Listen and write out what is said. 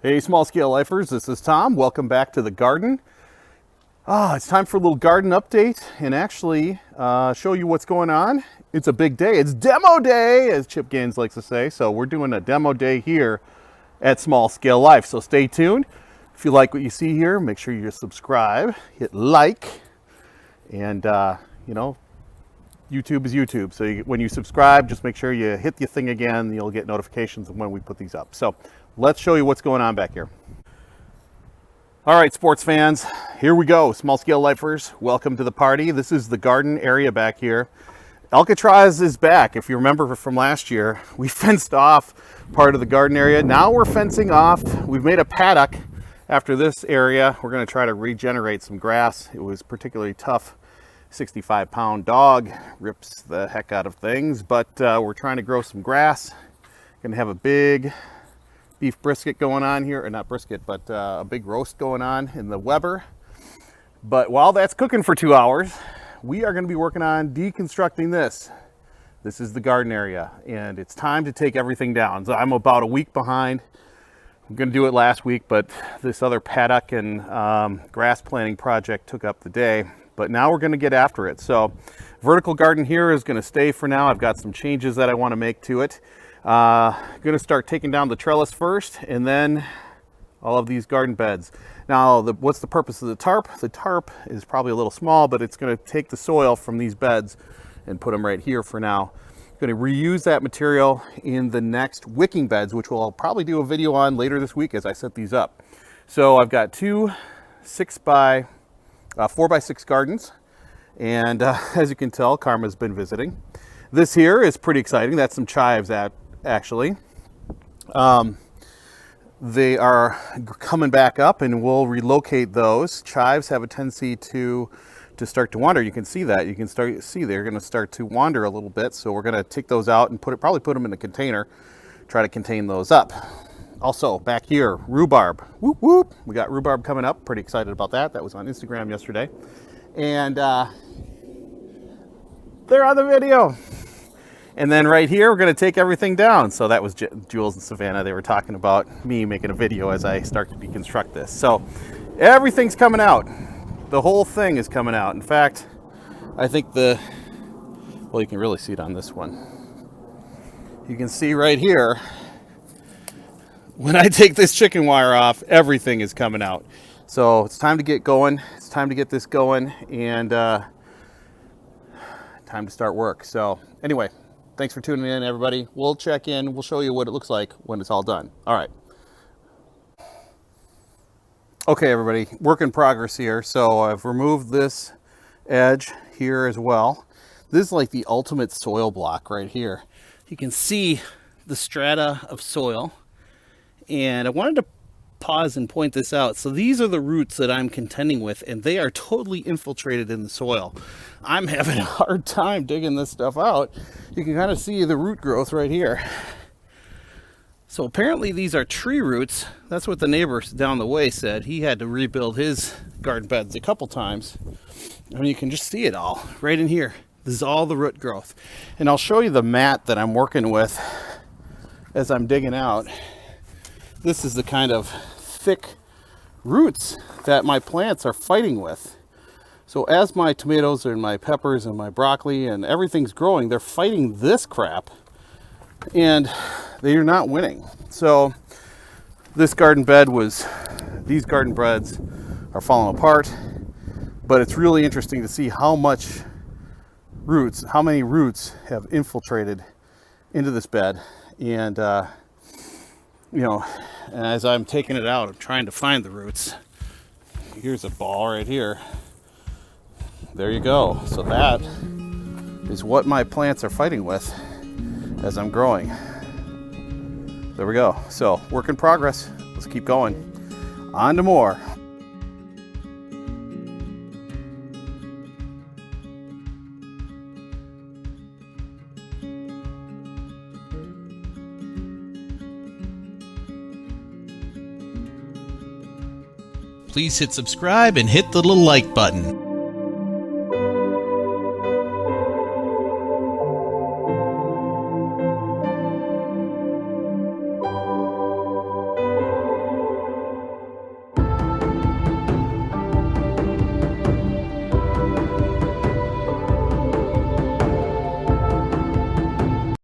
Hey, small scale lifers, this is Tom. Welcome back to the garden. It's time for a little garden update and actually show you what's going on. It's a big day. It's demo day, as Chip Gaines likes to say. So we're doing a demo day here at Small Scale Life. So stay tuned. If you like what you see here, make sure you subscribe, hit like, and YouTube is YouTube. So when you subscribe, just make sure you hit the thing again. You'll get notifications of when we put these up. So let's show you what's going on back here. All right, sports fans, here we go. Small scale lifers, welcome to the party. This is the garden area back here. Alcatraz is back. If you remember from last year, we fenced off part of the garden area. Now we're fencing off. We've made a paddock after this area. We're going to try to regenerate some grass. It was particularly tough. 65-pound dog rips the heck out of things, but we're trying to grow some grass. Going to have a big beef brisket going on here, or not brisket, but a big roast going on in the Weber. But while that's cooking for 2 hours, we are going to be working on deconstructing this. This is the garden area, and it's time to take everything down. So I'm about a week behind. I'm going to do it last week, but this other paddock and grass planting project took up the day. But now we're going to get after it. So vertical garden here is going to stay for now. I've got some changes that I want to make to it. Going to start taking down the trellis first, and then all of these garden beds. Now, what's the purpose of the tarp? The tarp is probably a little small, but it's going to take the soil from these beds and put them right here for now. Going to reuse that material in the next wicking beds, which I'll probably do a video on later this week as I set these up. So I've got two 4x6 gardens, and as you can tell, Karma's been visiting. This here is pretty exciting. That's some chives actually. They are coming back up, and we'll relocate those. Chives have a tendency to start to wander. You can see that. You can see they're going to start to wander a little bit. So we're going to take those out and probably put them in a container. Try to contain those up. Also back here, rhubarb. Whoop whoop. We got rhubarb coming up. Pretty excited about that. That was on Instagram yesterday, and they're on the video. And then right here, we're going to take everything down. So that was Jules and Savannah. They were talking about me making a video as I start to deconstruct this. So everything's coming out. The whole thing is coming out. In fact, I think well, you can really see it on this one. You can see right here, when I take this chicken wire off, everything is coming out. So it's time to get going. It's time to get this going, and time to start work. So anyway, thanks for tuning in, everybody. We'll check in. We'll show you what it looks like when it's all done. All right. Okay, everybody, work in progress here. So I've removed this edge here as well. This is like the ultimate soil block right here. You can see the strata of soil. And I wanted to pause and point this out. So these are the roots that I'm contending with, and they are totally infiltrated in the soil. I'm having a hard time digging this stuff out. You can kind of see the root growth right here. So apparently these are tree roots. That's what the neighbor down the way said. He had to rebuild his garden beds a couple times. I mean, you can just see it all right in here. This is all the root growth. And I'll show you the mat that I'm working with as I'm digging out. This is the kind of thick roots that my plants are fighting with. So as my tomatoes and my peppers and my broccoli and everything's growing, they're fighting this crap, and they are not winning. So these garden beds are falling apart, but it's really interesting to see how many roots have infiltrated into this bed. And as I'm taking it out, I'm trying to find the roots. Here's a ball right here. There you go. So that is what my plants are fighting with as I'm growing. There we go. So work in progress. Let's keep going. On to more. Please hit subscribe and hit the little like button.